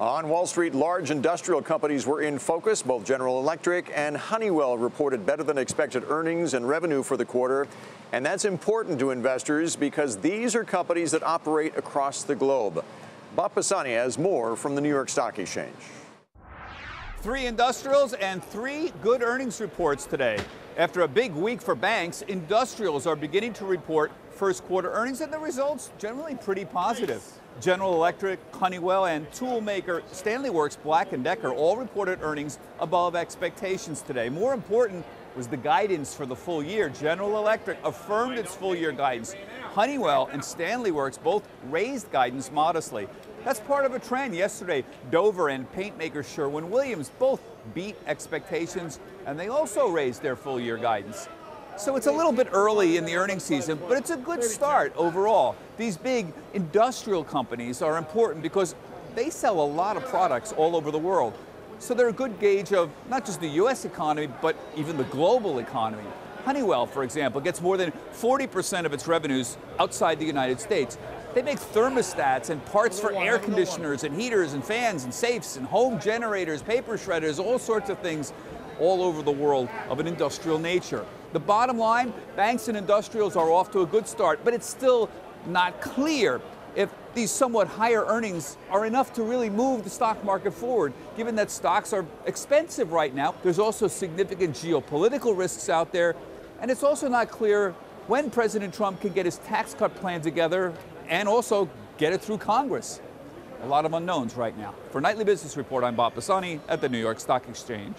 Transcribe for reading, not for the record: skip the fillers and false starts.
On Wall Street, large industrial companies were in focus. Both General Electric and Honeywell reported better than expected earnings and revenue for the quarter. And that's important to investors because these are companies that operate across the globe. Bob Pisani has more from the New York Stock Exchange. 3 industrials and 3 good earnings reports today. After a big week for banks, industrials are beginning to report first quarter earnings, and the results generally pretty positive. General Electric, Honeywell, and toolmaker Stanley Works Black & Decker all reported earnings above expectations today. More important was the guidance for the full year. General Electric affirmed its full year guidance. Honeywell and Stanley Works both raised guidance modestly. That's part of a trend. Yesterday, Dover and paint maker Sherwin-Williams both beat expectations, and they also raised their full year guidance. So it's a little bit early in the earnings season, but it's a good start overall. These big industrial companies are important because they sell a lot of products all over the world. So they're a good gauge of not just the U.S. economy, but even the global economy. Honeywell, for example, gets more than 40% of its revenues outside the United States. They make thermostats and parts for air conditioners and heaters and fans and safes and home generators, paper shredders, all sorts of things all over the world of an industrial nature. The bottom line, banks and industrials are off to a good start, but it's still not clear if these somewhat higher earnings are enough to really move the stock market forward, given that stocks are expensive right now. There's also significant geopolitical risks out there, and it's also not clear when President Trump can get his tax cut plan together and also get it through Congress. A lot of unknowns right now. For Nightly Business Report, I'm Bob Pisani at the New York Stock Exchange.